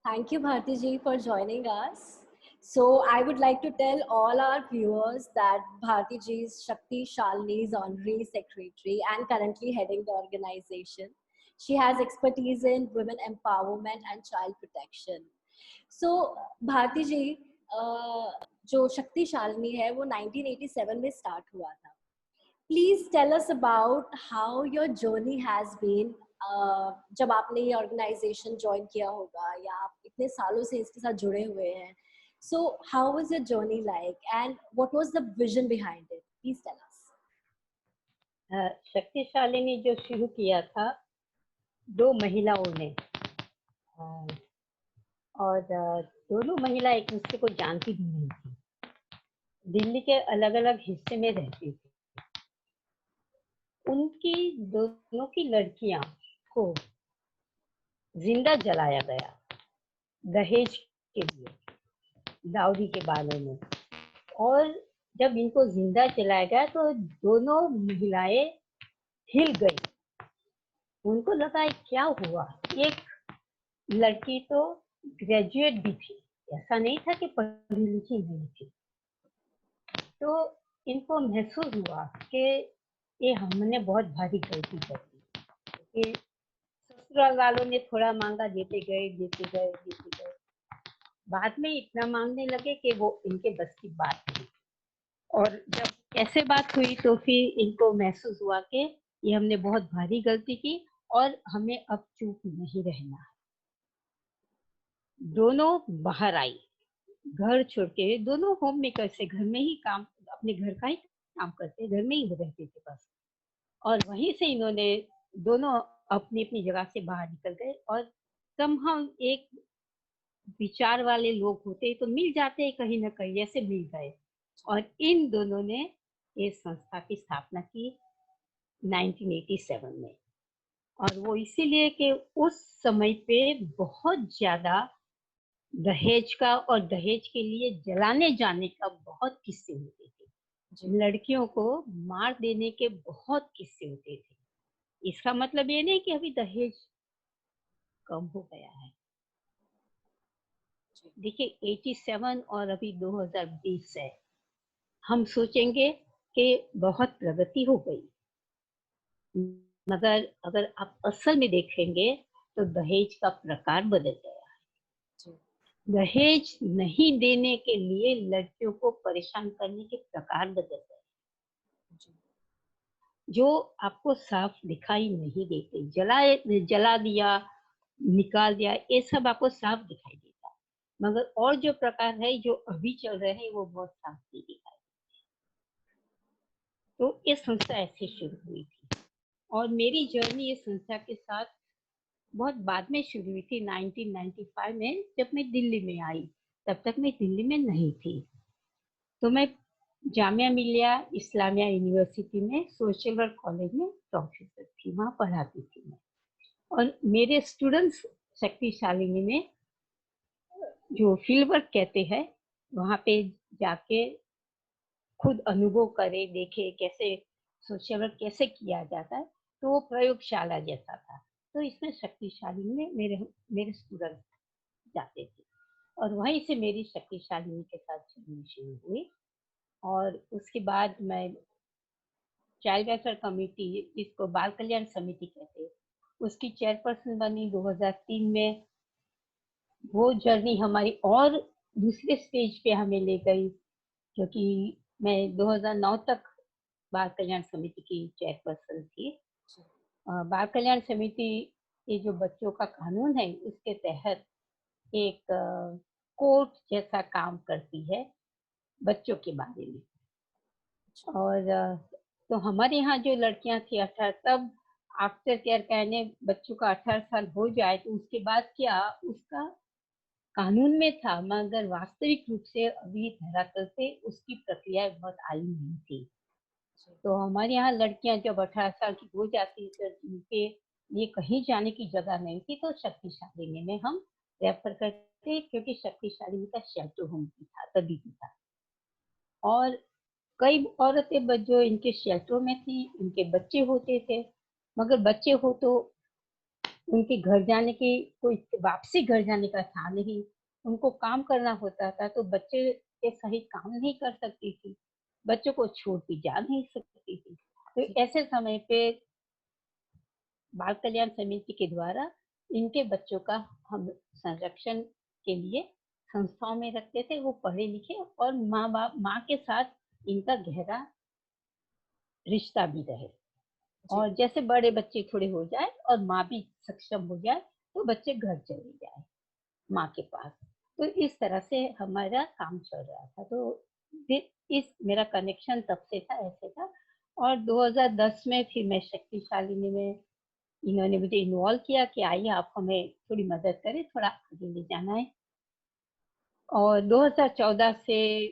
Thank you, Bharti ji, for joining us. So, I would like to tell all our viewers that Bharti ji is Shakti Shalini's honorary secretary and currently heading the organization. She has expertise in women empowerment and child protection. So, Bharti जी, जो शक्ति शालिनी है वो 1987 में start हुआ था. Please tell us about how your journey has been. जब आपने ये ऑर्गेनाइजेशन ज्वाइन किया होगा या आप इतने सालों से इसके साथ जुड़े हुए हैं, so how was your journey like and what was the vision behind it? Please tell us. शक्तिशाली ने जो शुरू किया था 2 महिलाओं ने, और दोनों महिला एक दूसरे को जानती भी नहीं थी। दिल्ली के अलग अलग हिस्से में रहती थी। उनकी दोनों की लड़कियां को जिंदा जलाया गया दहेज के लिए, दाऊदी के बारे में। और जब इनको जिंदा जलाया गया तो दोनों महिलाएं हिल गई। उनको लगा क्या हुआ। एक लड़की तो ग्रेजुएट भी थी, ऐसा नहीं था कि पढ़ी लिखी नहीं थी। तो इनको महसूस हुआ कि ये हमने बहुत भारी गलती कर दी कि ससुराल वालों ने थोड़ा मांगा, देते गए। बाद में इतना मांगने लगे कि वो इनके बस की बात नहीं। और जब ऐसे बात हुई तो फिर इनको महसूस हुआ कि ये हमने बहुत भारी गलती की और हमें अब चुप नहीं रहना है। दोनों बाहर आई, घर छोड़ के। दोनों होम मेकर से, घर में ही काम, अपने घर का ही काम करते, घर में ही रहते थे बस। और वहीं से इन्होंने दोनों अपनी अपनी जगह से बाहर निकल गए। और हम एक विचार वाले लोग होते तो मिल जाते कहीं ना कहीं, ऐसे मिल गए। और इन दोनों ने इस संस्था की स्थापना की 1987 में। और वो इसीलिए कि उस समय पे बहुत ज्यादा दहेज का और दहेज के लिए जलाने जाने का बहुत किस्से होते थे। लड़कियों को मार देने के बहुत किस्से होते थे। इसका मतलब ये नहीं कि अभी दहेज कम हो गया है। देखिए 87 और अभी 2020 है, हम सोचेंगे कि बहुत प्रगति हो गई, मगर अगर आप असल में देखेंगे तो दहेज का प्रकार बदल गया है। दहेज नहीं देने के लिए लड़कियों को परेशान करने के प्रकार बदल गए, जो आपको साफ दिखाई नहीं देते। जला दिया, निकाल दिया, ये सब आपको साफ दिखाई देता, मगर और जो प्रकार है जो अभी चल रहे हैं वो बहुत साफ नहीं दिखाई देते। तो ये संस्था ऐसे शुरू हुई थी और मेरी जर्नी इस संस्था के साथ बहुत बाद में शुरू हुई थी, 1995 में, जब मैं दिल्ली में आई। तब तक मैं दिल्ली में नहीं थी। तो मैं जामिया मिलिया इस्लामिया यूनिवर्सिटी में सोशल वर्क कॉलेज में प्रोफेसर थी, वहाँ पढ़ाती थी मैं। और मेरे स्टूडेंट्स शक्तिशालिनी में जो फील्ड वर्क कहते हैं, वहाँ पे जाके खुद अनुभव करे, देखे कैसे सोशल वर्क कैसे किया जाता है। तो वो प्रयोगशाला जैसा था। तो इसमें शक्तिशालिनी में मेरे स्टूडेंट जाते थे और वहीं से मेरी शक्तिशालिनी के साथ जुड़नी शुरू हुई। और उसके बाद मैं चाइल्ड वेलफेयर कमेटी, जिसको बाल कल्याण समिति कहते हैं, उसकी चेयरपर्सन बनी 2003 में। वो जर्नी हमारी और दूसरे स्टेज पे हमें ले गई, क्योंकि मैं 2009 तक बाल कल्याण समिति की चेयरपर्सन थी। बाल कल्याण समिति ये जो बच्चों का कानून है, उसके तहत एक कोर्ट जैसा काम करती है बच्चों के बारे में। और तो हमारे यहाँ जो लड़कियां थी 18, तब आफ्टर केयर कहने बच्चों का 18 साल हो जाए तो उसके बाद क्या उसका कानून में था, मगर वास्तविक रूप से अभी धरातल पे उसकी प्रक्रिया बहुत आई नहीं थी। तो हमारे यहाँ लड़कियां जब 18 साल की हो जाती तो उनके लिए कहीं जाने की जगह नहीं थी, तो शक्तिशालिनी में हम रेफर करते, क्योंकि शक्तिशालिनी का शेल्टर होम भी था, तभी भी था। और कई औरतें जो इनके शेल्टर में थी, उनके बच्चे होते थे, मगर बच्चे हो तो उनके घर जाने की कोई वापसी घर जाने का था नहीं, उनको काम करना होता था, तो बच्चे के सहित काम नहीं कर सकती थी, बच्चों को छोड़ के जा नहीं सकती थी। तो ऐसे समय पे बाल कल्याण समिति के द्वारा इनके बच्चों का हम संरक्षण के लिए संस्थाओं में रखते थे। वो पढ़े लिखे और माँ के साथ इनका गहरा रिश्ता भी रहे, और जैसे बड़े बच्चे थोड़े हो जाए और माँ भी सक्षम हो जाए तो बच्चे घर चले जाए माँ के पास। तो इस तरह से हमारा काम चल रहा था। तो इस मेरा कनेक्शन तब से था, ऐसे था। और 2010 में फिर मैं शक्तिशालिनी में इन्होंने मुझे इन्वॉल्व किया कि आइए आप हमें थोड़ी मदद करें, थोड़ा आगे ले जाना है। और 2014 से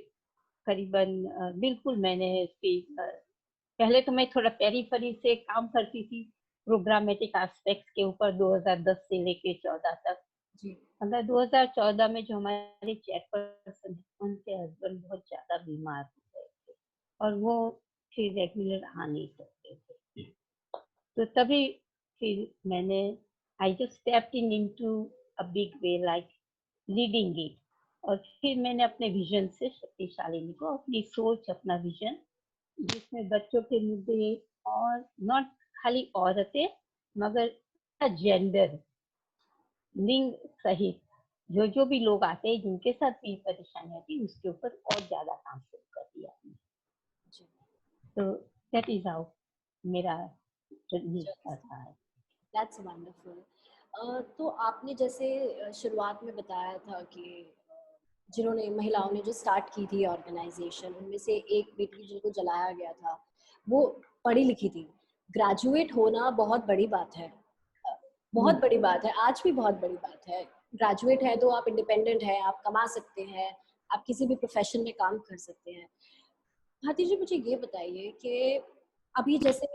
करीबन बिल्कुल मैंने इसकी पहले तो मैं थोड़ा पेरीफेरी से काम करती थी प्रोग्रामेटिक एस्पेक्ट्स के ऊपर 2010 से लेके 14 तक। अगर 2014 में जो हमारे चेयरपर्सन उनके हस्बैंड बहुत ज्यादा बीमार हो गए थे और वो फिर रेगुलर आ नहीं सकते थे, तो तभी फिर मैंने I just stepped into a big way like leading it. और फिर मैंने अपने विजन से शक्तिशालिनी को अपनी सोच, अपना विजन, जिसमें बच्चों के मुद्दे और नॉट खाली औरतें मगर जेंडर, लिंग सहित जो जो भी लोग आते हैं जिनके साथ भी परेशानी आती है उसके ऊपर और ज्यादा काम शुरू कर दिया। तो दैट इज हाउ मेरा था। That's wonderful. तो आपने जैसे शुरुआत में बताया था कि जिन्होंने महिलाओं ने जो स्टार्ट की थी ऑर्गेनाइजेशन, उनमें से एक बेटी जिनको जलाया गया था वो पढ़ी लिखी थी। ग्रेजुएट होना बहुत बड़ी बात है, बहुत बड़ी बात है, आज भी बहुत बड़ी बात है। ग्रेजुएट है तो आप इंडिपेंडेंट है, आप कमा सकते हैं, आप किसी भी प्रोफेशन में काम कर सकते हैं। भारती जी, मुझे ये बताइए कि अभी जैसे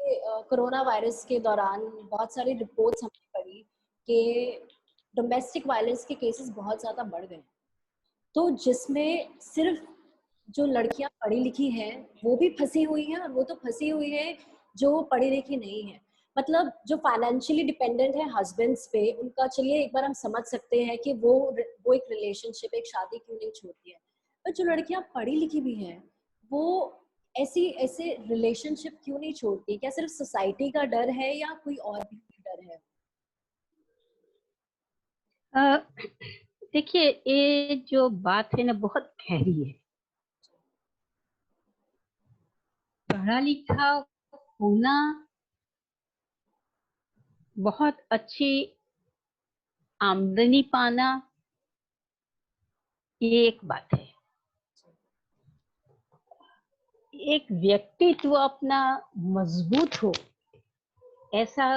कोरोना वायरस के दौरान बहुत सारी रिपोर्ट्स हमने पढ़ी कि डोमेस्टिक वायलेंस के केसेस बहुत ज़्यादा बढ़ गए, तो जिसमें सिर्फ जो लड़कियां पढ़ी लिखी हैं वो भी फंसी हुई हैं, और वो तो फंसी हुई है जो पढ़ी लिखी नहीं है। मतलब जो फाइनेंशियली डिपेंडेंट है हस्बैंड्स पे, उनका चलिए एक बार हम समझ सकते हैं कि वो एक रिलेशनशिप, एक शादी क्यों नहीं छोड़ती है, पर जो लड़कियां पढ़ी लिखी भी हैं वो ऐसी ऐसे रिलेशनशिप क्यों नहीं छोड़ती? क्या सिर्फ सोसाइटी का डर है या कोई और भी डर है? देखिए, ये जो बात है ना बहुत गहरी है। पढ़ा लिखा होना बहुत अच्छी आमदनी पाना, ये एक बात है। एक व्यक्तित्व अपना मजबूत हो, ऐसा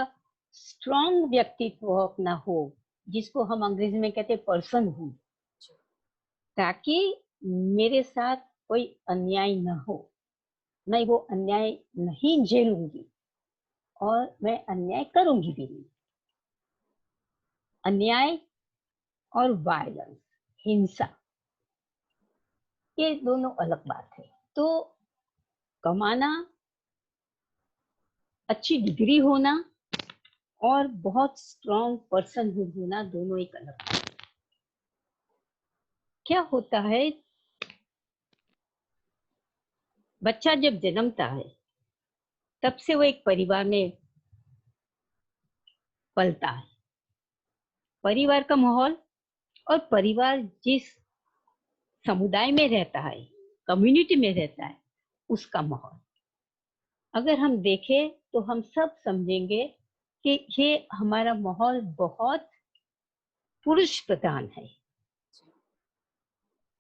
स्ट्रॉन्ग व्यक्तित्व अपना हो, जिसको हम अंग्रेजी में कहते हैं पर्सन हूँ, ताकि मेरे साथ कोई अन्याय न हो, मैं वो अन्याय नहीं झेलूंगी और मैं अन्याय करूंगी भी नहीं। अन्याय और वायलेंस, हिंसा, ये दोनों अलग बात है। तो कमाना, अच्छी डिग्री होना और बहुत स्ट्रॉन्ग पर्सन होना, दोनों एक अलग बात है। क्या होता है, बच्चा जब जन्मता है तब से वो एक परिवार में पलता है। परिवार का माहौल और परिवार जिस समुदाय में रहता है, कम्युनिटी में रहता है, उसका माहौल अगर हम देखें तो हम सब समझेंगे कि ये हमारा माहौल बहुत पुरुष प्रधान है।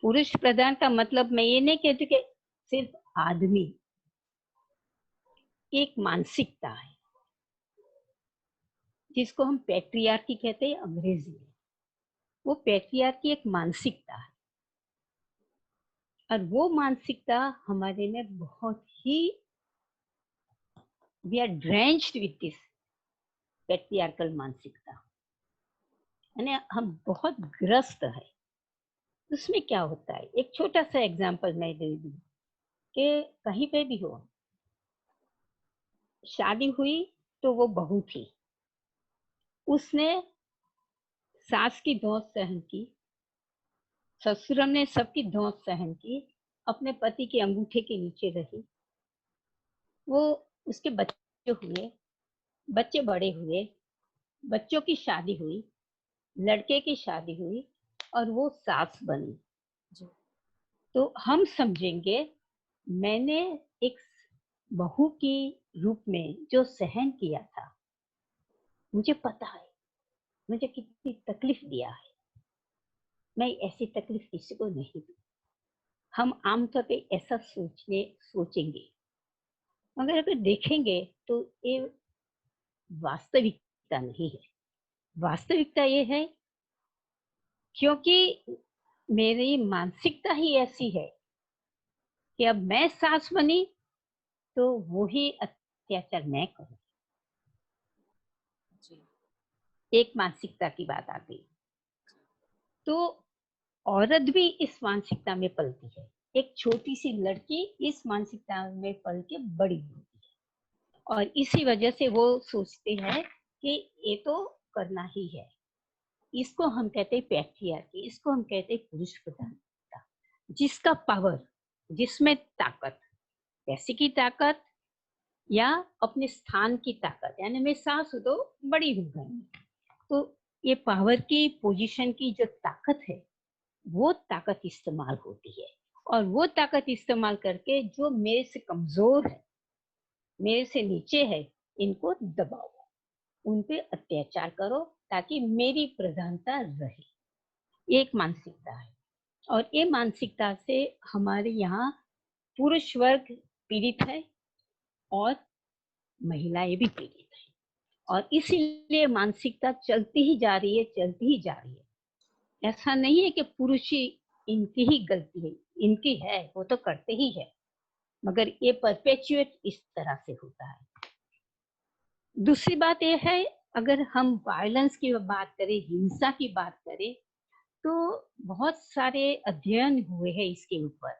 पुरुष प्रधान का मतलब मैं ये नहीं कहती कि सिर्फ आदमी, एक मानसिकता है जिसको हम पैट्रियार्की कहते हैं अंग्रेजी में। वो पैट्रियार्की एक मानसिकता है और वो मानसिकता हमारे में बहुत ही, we are drenched with this patriarchal मानसिकता, यानी हम बहुत ग्रस्त है। उसमें क्या होता है, एक छोटा सा एग्जांपल मैं दे दूं कि कहीं पे भी हो, शादी हुई तो वो बहू थी, उसने सास की धौंस सहन की, ससुर ने सबकी धौंस सहन की, अपने पति के अंगूठे के नीचे रही। वो उसके बच्चे हुए, बच्चे बड़े हुए, बच्चों की शादी हुई, लड़के की शादी हुई और वो सास बनी। तो हम समझेंगे मैंने एक बहू की रूप में जो सहन किया था, मुझे पता है मुझे कितनी तकलीफ दिया है। मैं ऐसी तकलीफ किसी को नहीं दूं। हम आमतौर पे ऐसा सोचेंगे, मगर अगर देखेंगे तो ये वास्तविकता नहीं है। वास्तविकता ये है क्योंकि मेरी मानसिकता ही ऐसी है कि अब मैं सास बनी तो वही अत्याचार मैं करूं। एक मानसिकता की बात आ गई। तो औरत भी इस मानसिकता में पलती है। एक छोटी सी लड़की इस मानसिकता में पल के बड़ी होती है और इसी वजह से वो सोचते हैं कि ये तो करना ही है। इसको हम कहते हैं पैट्रियार्की, इसको हम कहते हैं पुरुष प्रधानता। जिसका पावर, जिसमें ताकत, पैसे की ताकत या अपने स्थान की ताकत, यानी मैं सास हूं तो बड़ी हूं घर में, तो ये पावर की पोजीशन की जो ताकत है वो ताकत इस्तेमाल होती है। और वो ताकत इस्तेमाल करके जो मेरे से कमजोर है, मेरे से नीचे है, इनको दबाओ, उन पे अत्याचार करो ताकि मेरी प्रधानता रहे। एक मानसिकता है और ये मानसिकता से हमारे यहाँ पुरुष वर्ग पीड़ित है और महिलाएं भी पीड़ित है। और इसीलिए मानसिकता चलती ही जा रही है, चलती ही जा रही है। ऐसा नहीं है कि पुरुष ही इनकी ही गलती है, इनकी है, वो तो करते ही है, मगर ये परपेचुएट इस तरह से होता है। दूसरी बात यह है, अगर हम वायलेंस की बात करें, हिंसा की बात करें, तो बहुत सारे अध्ययन हुए हैं इसके ऊपर,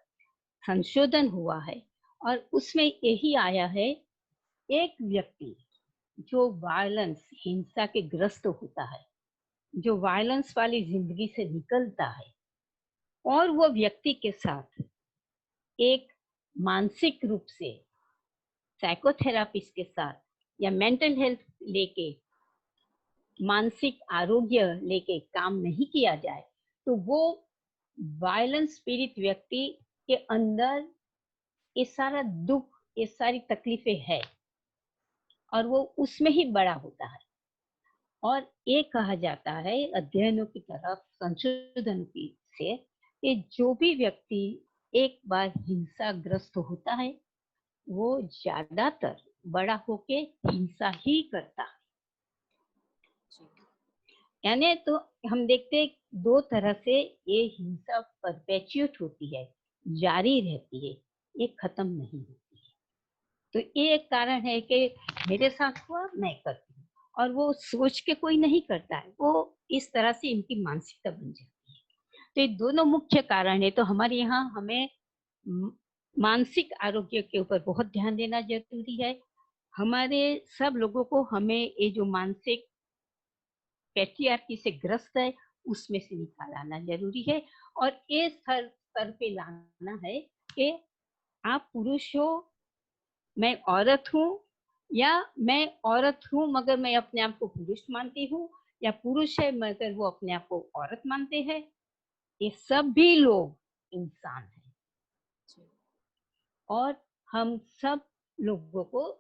संशोधन हुआ है और उसमें यही आया है, एक व्यक्ति जो वायलेंस, हिंसा के ग्रस्त होता है, जो वायलेंस वाली जिंदगी से निकलता है और वो व्यक्ति के साथ एक मानसिक रूप से साइकोथेरापिस्ट के साथ या मेंटल हेल्थ लेके, मानसिक आरोग्य लेके काम नहीं किया जाए, तो वो वायलेंस पीड़ित व्यक्ति के अंदर ये सारा दुख, ये सारी तकलीफें है और वो उसमें ही बड़ा होता है। और ये कहा जाता है अध्ययनों की तरफ, संशोधन की से, कि जो भी व्यक्ति एक बार हिंसाग्रस्त होता है वो ज्यादातर बड़ा होके हिंसा ही करता है। यानी तो हम देखते हैं दो तरह से ये हिंसा परपेचुएट होती है, जारी रहती है, ये खत्म नहीं होती है। तो ये एक कारण है कि मेरे साथ हुआ मैं करती हूँ, और वो सोच के कोई नहीं करता है, वो इस तरह से इनकी मानसिकता बन जाती है। तो ये दोनों मुख्य कारण है। तो हमारे यहाँ हमें मानसिक आरोग्य के ऊपर बहुत ध्यान देना जरूरी है। हमारे सब लोगों को हमें ये जो मानसिक पैट्रियार्की से ग्रस्त है उसमें से निकाल आना जरूरी है और ये स्तर पे लाना है कि आप पुरुष हो, मैं औरत हूँ, या मैं औरत हूँ मगर मैं अपने आप को पुरुष मानती हूँ, या पुरुष है मगर वो अपने आप को औरत मानते हैं। ये सब भी लोग इंसान हैं और हम सब लोगों को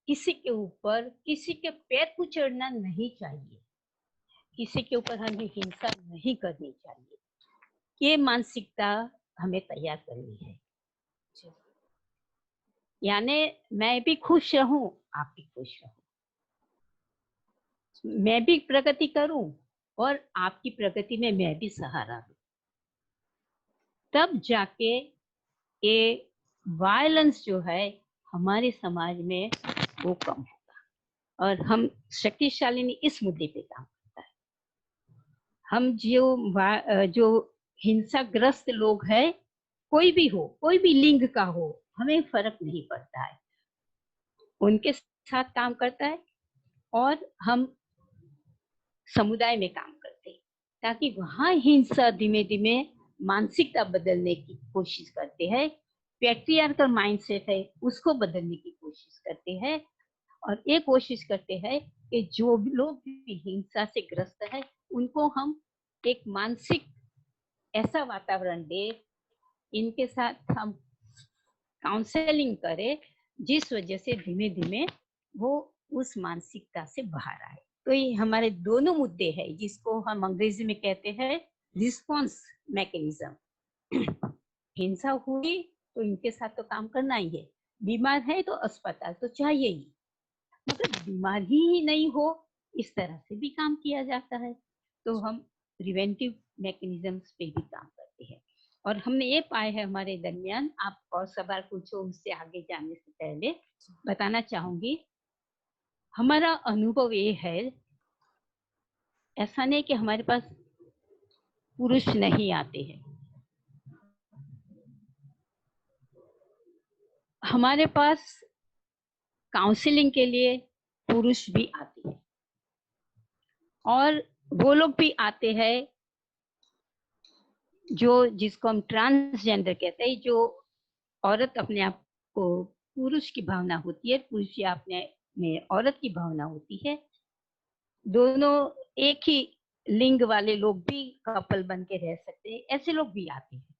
किसी के ऊपर, किसी के पैर कुचलना नहीं चाहिए, किसी के ऊपर हमें हिंसा नहीं करनी चाहिए। ये मानसिकता हमें तैयार करनी है। यानी मैं भी खुश रहूं, आप भी खुश रहो, मैं भी प्रगति करूं और आपकी प्रगति में मैं भी सहारा दूं, तब जाके ये वायलेंस जो है हमारे समाज में वो कम होगा और हम शक्तिशाली इस मुद्दे पे काम करता है। हम जो हिंसाग्रस्त लोग हैं, कोई भी हो, कोई भी लिंग का हो, हमें फर्क नहीं पड़ता है, उनके साथ काम करता है और हम समुदाय में काम करते हैं, ताकि वहाँ हिंसा धीमे धीमे मानसिकता बदलने की कोशिश करते हैं। पैट्रियार्कल माइंडसेट है उसको बदलने की कोशिश करते हैं, और ये कोशिश करते हैं कि जो भी लोग भी हिंसा से ग्रस्त है उनको हम एक मानसिक ऐसा वातावरण दे, इनके साथ हम काउंसलिंग करें, जिस वजह से धीमे धीमे वो उस मानसिकता से बाहर आए। तो ये हमारे दोनों मुद्दे हैं, जिसको हम अंग्रेजी में कहते हैं रिस्पॉन्स मैकेनिज्म। हिंसा हुई तो इनके साथ तो काम करना ही है, बीमार है तो अस्पताल तो चाहिए ही, मगर बीमार ही नहीं हो इस तरह से भी काम किया जाता है। तो हम प्रिवेंटिव मैकेनिज्म्स पे भी काम करते हैं। और हमने ये पाया है हमारे दरमियान, आप और सवाल पूछो उससे आगे जाने से पहले बताना चाहूंगी, हमारा अनुभव ये है, ऐसा नहीं कि हमारे पास पुरुष नहीं आते हैं, हमारे पास काउंसलिंग के लिए पुरुष भी आते हैं, और वो लोग भी आते हैं जो जिसको हम ट्रांसजेंडर कहते हैं, जो औरत अपने आप को पुरुष की भावना होती है, पुरुष या अपने में औरत की भावना होती है, दोनों एक ही लिंग वाले लोग भी कपल बन के रह सकते हैं, ऐसे लोग भी आते हैं,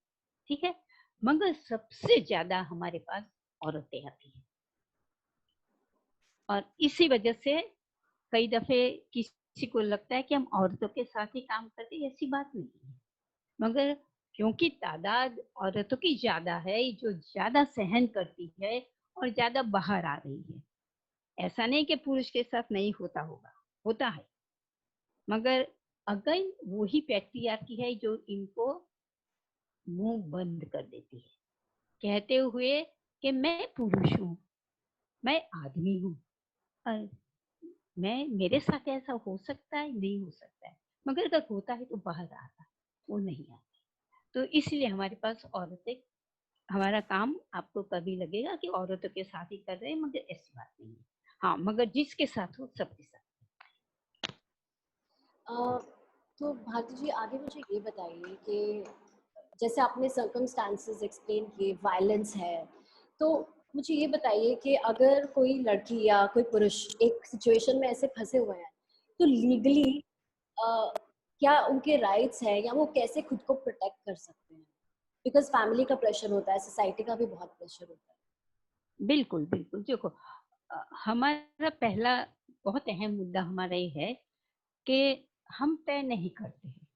ठीक है। मगर सबसे ज्यादा हमारे पास औरतें आती हैं, और इसी वजह से कई दफे किसी को लगता है कि हम औरतों के साथ ही काम करते हैं, ऐसी बात नहीं है। मगर क्योंकि तादाद औरतों की ज्यादा है, जो ज्यादा सहन करती है और ज्यादा बाहर आ रही है, ऐसा नहीं कि पुरुष के साथ नहीं होता होगा, होता है, मगर अगर वही पैट्रियार्की है जो इनको मुंह बंद कर देती है, कहते हुए कि मैं पुरुष हूँ, मैं आदमी हूँ, और मैं, मेरे साथ ऐसा हो सकता है, नहीं हो सकता है, मगर अगर होता है तो बाहर आता है, वो नहीं आता। तो इसलिए हमारे पास औरतें, हमारा काम आपको कभी लगेगा कि औरतों के साथ ही कर रहे हैं, मगर ऐसी बात नहीं है। हाँ, मगर जिसके साथ हो सबके साथ। तो भारती जी आगे मुझे ये बताइए कि जैसे आपने सर्कमस्टांसेस एक्सप्लेन किए, वायलेंस है, तो मुझे ये बताइए कि अगर कोई लड़की या कोई पुरुष एक सिचुएशन में ऐसे फंसे हुए हैं, तो लीगली क्या उनके राइट्स है, या वो कैसे खुद को प्रोटेक्ट कर सकते हैं? बिकॉज फैमिली का प्रेशर होता है, सोसाइटी का भी बहुत प्रेशर होता है। बिल्कुल बिल्कुल, देखो हमारा पहला बहुत अहम मुद्दा हमारा ये है कि हम तय नहीं करते हैं,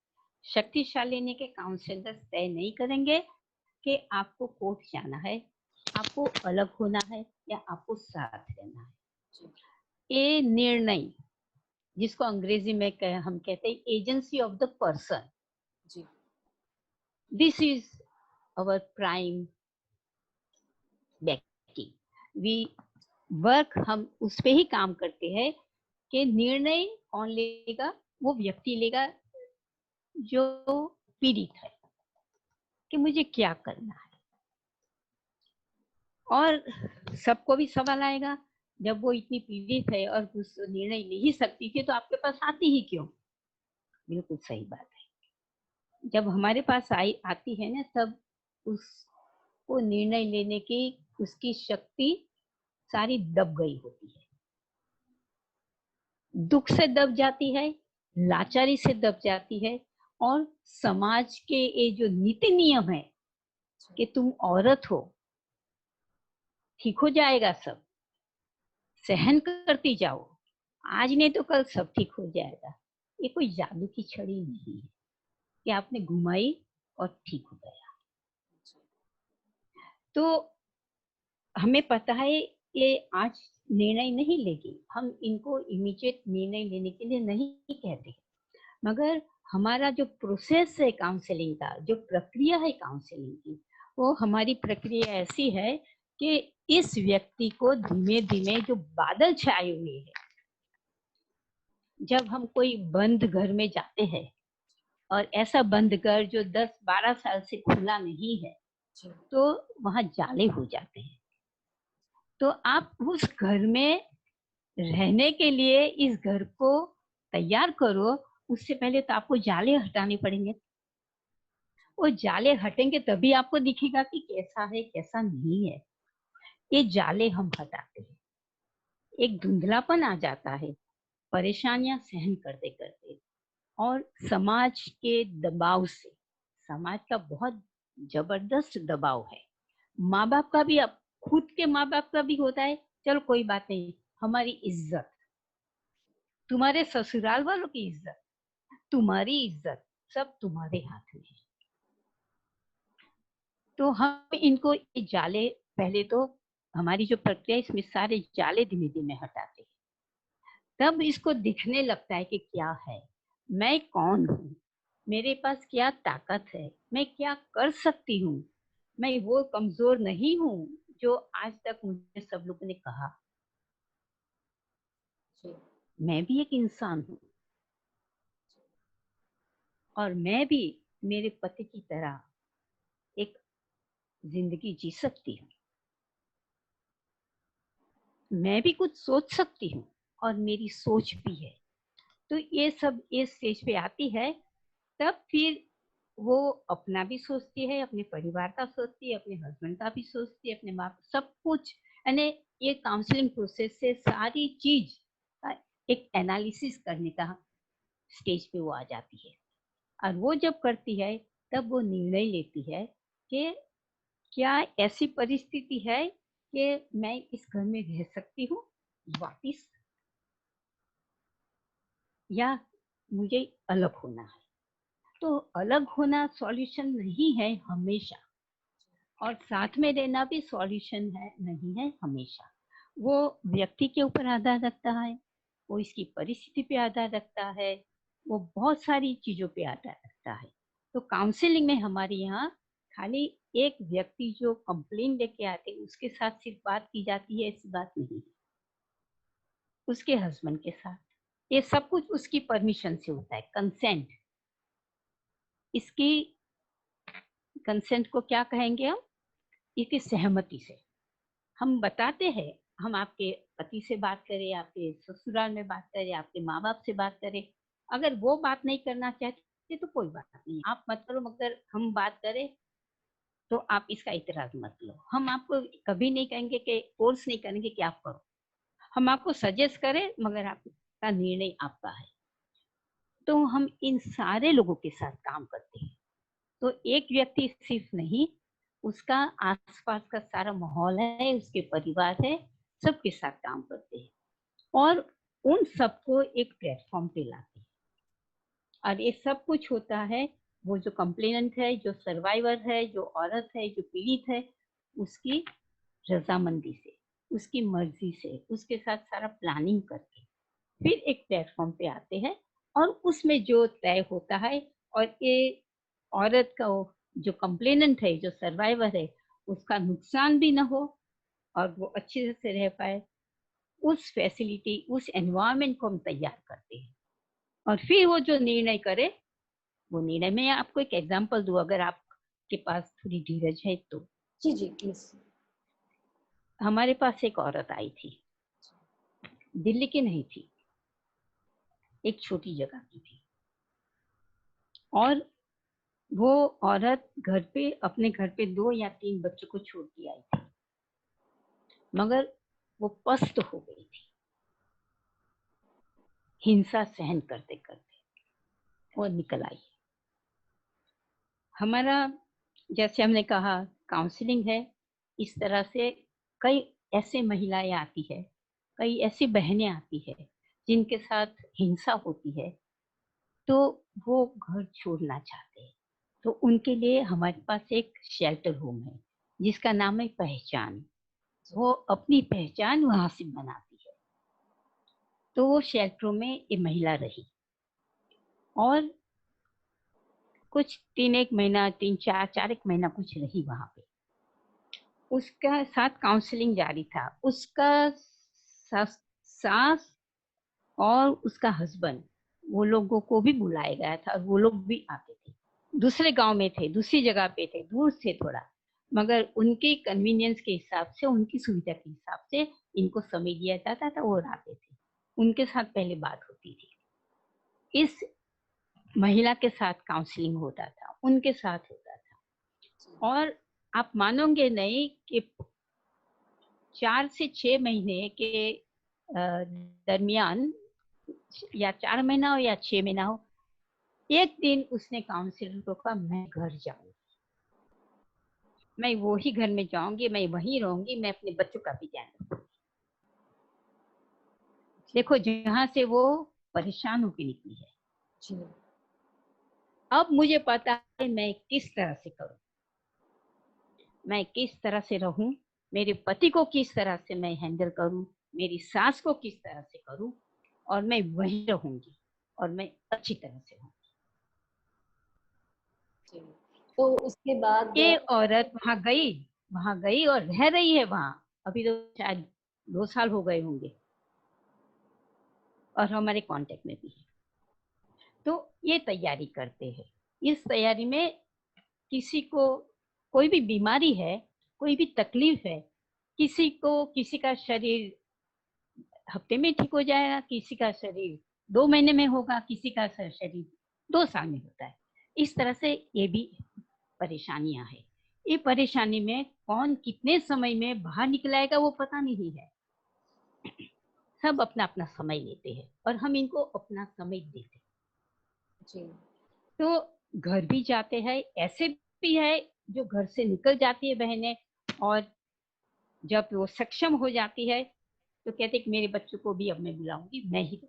शक्तिशाली ने के काउंसलर्स तय नहीं करेंगे कि आपको कोर्ट जाना है, आपको अलग होना है, या आपको साथ रहना है। ये निर्णय, जिसको अंग्रेजी में हम कहते हैं agency of the person, this is our prime backing, we work, हम उस पे ही काम करते हैं कि निर्णय कौन लेगा, वो व्यक्ति लेगा जो पीड़ित है, कि मुझे क्या करना है। और सबको भी सवाल आएगा, जब वो इतनी पीड़ित है और कुछ निर्णय ले ही सकती थी तो आपके पास आती ही क्यों? बिल्कुल सही बात है, जब हमारे पास आती है ना, तब उसको निर्णय लेने की उसकी शक्ति सारी दब गई होती है, दुख से दब जाती है, लाचारी से दब जाती है, और समाज के ये जो नीति नियम है कि तुम औरत हो, ठीक हो जाएगा सब, सहन करती जाओ, आज नहीं तो कल सब ठीक हो जाएगा, ये कोई जादू की छड़ी नहीं है कि आपने घुमाई और ठीक हो गया। तो हमें पता है ये आज निर्णय नहीं लेगी, हम इनको इमीडिएट निर्णय लेने के लिए नहीं कहते, मगर हमारा जो प्रोसेस है काउंसलिंग का, जो प्रक्रिया है काउंसलिंग की, वो हमारी प्रक्रिया ऐसी है कि इस व्यक्ति को धीमे धीमे, जो बादल छाए हुए हैं, जब हम कोई बंद घर में जाते हैं, और ऐसा बंद घर जो 10-12 साल से खुला नहीं है, तो वहां जाले हो जाते हैं। तो आप उस घर में रहने के लिए इस घर को तैयार करो, उससे पहले तो आपको जाले हटाने पड़ेंगे। वो जाले हटेंगे तभी आपको दिखेगा कि कैसा है कैसा नहीं है। ये जाले हम हटाते हैं, एक धुंधलापन आ जाता है परेशानियां सहन करते करते, और समाज के दबाव से, समाज का बहुत जबरदस्त दबाव है। माँ बाप का भी, अब खुद के माँ बाप का भी होता है, चलो कोई बात नहीं, हमारी इज्जत, तुम्हारे ससुराल वालों की इज्जत, तुम्हारी इज्जत, सब तुम्हारे हाथ में है। तो हम इनको ये जाले, पहले तो हमारी जो प्रक्रिया इसमें सारे जाले धीमे धीमे हटाते हैं, तब इसको दिखने लगता है कि क्या है, मैं कौन हूँ, मेरे पास क्या ताकत है, मैं क्या कर सकती हूँ, मैं वो कमजोर नहीं हूँ जो आज तक मुझे सब लोगों ने कहा। मैं भी एक इंसान हूँ, और मैं भी मेरे पति की तरह एक जिंदगी जी सकती हूँ, मैं भी कुछ सोच सकती हूँ, और मेरी सोच भी है। तो ये सब इस स्टेज पे आती है, तब फिर वो अपना भी सोचती है, अपने परिवार का सोचती है, अपने हस्बैंड का भी सोचती है, अपने माँ, सब कुछ, यानी ये काउंसलिंग प्रोसेस से सारी चीज का एक एनालिसिस करने का स्टेज पे वो आ जाती है। और वो जब करती है तब वो निर्णय लेती है कि क्या ऐसी परिस्थिति है कि मैं इस घर में रह सकती हूँ वापिस, या मुझे अलग होना है। तो अलग होना सॉल्यूशन नहीं है हमेशा, और साथ में रहना भी सॉल्यूशन है नहीं है हमेशा। वो व्यक्ति के ऊपर आधार रखता है, वो इसकी परिस्थिति पे आधार रखता है, वो बहुत सारी चीजों पे आधार रखता है। तो काउंसलिंग में हमारे यहाँ खाली एक व्यक्ति जो कंप्लेन लेके आते उसके साथ सिर्फ बात की जाती है, ऐसी बात नहीं है। उसके हस्बैंड के साथ, ये सब कुछ उसकी परमिशन से होता है, कंसेंट। इसकी कंसेंट को क्या कहेंगे हम, इसकी सहमति से हम बताते हैं, हम आपके पति से बात करें, आपके ससुराल में बात करें, आपके माँ बाप से बात करें, अगर वो बात नहीं करना चाहते तो कोई बात नहीं, आप मत करो, मगर हम बात करें तो आप इसका इतराज मत लो। हम आपको कभी नहीं कहेंगे कि फोर्स नहीं करेंगे कि आप करो, हम आपको सजेस्ट करें, मगर आपका निर्णय आपका है। तो हम इन सारे लोगों के साथ काम करते हैं। तो एक व्यक्ति सिर्फ नहीं, उसका आसपास का सारा माहौल है, उसके परिवार है, सबके साथ काम करते हैं, और उन सबको एक प्लेटफॉर्म पे लाते हैं। और ये सब कुछ होता है, वो जो कंप्लेनेंट है, जो सर्वाइवर है, जो औरत है, जो पीड़ित है, उसकी रजामंदी से, उसकी मर्जी से, उसके साथ सारा प्लानिंग करके फिर एक प्लेटफॉर्म पे आते हैं, और उसमें जो तय होता है, और ये औरत का जो कंप्लेनेंट है, जो सर्वाइवर है, उसका नुकसान भी ना हो, और वो अच्छे से रह पाए, उस फैसिलिटी, उस एनवायरनमेंट को हम तैयार करते हैं। और फिर वो जो निर्णय करे, वो निर्णय में आपको एक एग्जांपल दूं, अगर आपके पास थोड़ी धीरज है तो। जी जी प्लीज। हमारे पास एक औरत आई थी, दिल्ली की नहीं थी, एक छोटी जगह की थी, और वो औरत घर पे, अपने घर पे 2 या 3 बच्चों को छोड़ के आई थी, मगर वो पस्त हो गई थी हिंसा सहन करते करते, और निकल आई। हमारा, जैसे हमने कहा, काउंसलिंग है, इस तरह से कई ऐसे महिलाएं आती है, कई ऐसी बहनें आती है जिनके साथ हिंसा होती है, तो वो घर छोड़ना चाहते हैं। तो उनके लिए हमारे पास एक शेल्टर होम है जिसका नाम है पहचान। वो अपनी पहचान वहां से बनाती है। तो वो शेल्टरों में ये महिला रही, और कुछ 3 महीना, 4 महीना कुछ रही वहां पे। उसका साथ काउंसलिंग जारी था। उसका सास और उसका हस्बैंड, वो लोगों को भी बुलाया गया था, और वो लोग भी आते थे। दूसरे गांव में थे, दूसरी जगह पे थे, दूर थे थोड़ा, मगर उनके कन्वीनियंस के हिसाब से, उनकी सुविधा के हिसाब से इनको समय दिया जाता था, वो आते थे, उनके साथ पहले बात होती थी। इस महिला के साथ काउंसलिंग होता था, उनके साथ होता था। और आप मानोगे नहीं कि 4 से 6 महीने के दरमियान, या 4 महीना हो या 6 महीना हो, एक दिन उसने काउंसलर को कहा मैं घर जाऊंगी, मैं वो ही घर में जाऊंगी, मैं वहीं रहूंगी, मैं अपने बच्चों का भी ध्यान रखूंगी। देखो जहां से वो परेशान होकर निकली है। जी। अब मुझे पता है मैं किस तरह से करूं, मैं किस तरह से रहूं, मेरे पति को किस तरह से मैं हैंडल करूं, मेरी सास को किस तरह से करूं, और मैं वहीं रहूंगी और मैं अच्छी तरह से रहूंगी। तो उसके बाद ये औरत वहां गई और रह रही है वहां। अभी तो शायद 2 साल हो गए होंगे और हमारे कांटेक्ट में भी है। तो ये तैयारी करते हैं। इस तैयारी में किसी को कोई भी बीमारी है, कोई भी तकलीफ है, किसी का शरीर हफ्ते में ठीक हो जाएगा, किसी का शरीर 2 महीने में होगा, किसी का शरीर 2 साल में होता है। इस तरह से ये भी परेशानियां हैं। ये परेशानी में कौन कितने समय में बाहर निकलाएगा वो पता नहीं है। सब अपना अपना समय लेते हैं और हम इनको अपना समय देते हैं। जी। तो घर भी जाते हैं, ऐसे भी है जो घर से निकल जाती है बहनें, और जब वो सक्षम हो जाती है तो कहते कि मेरे बच्चों को भी अब मैं बुलाऊंगी, मैं ही,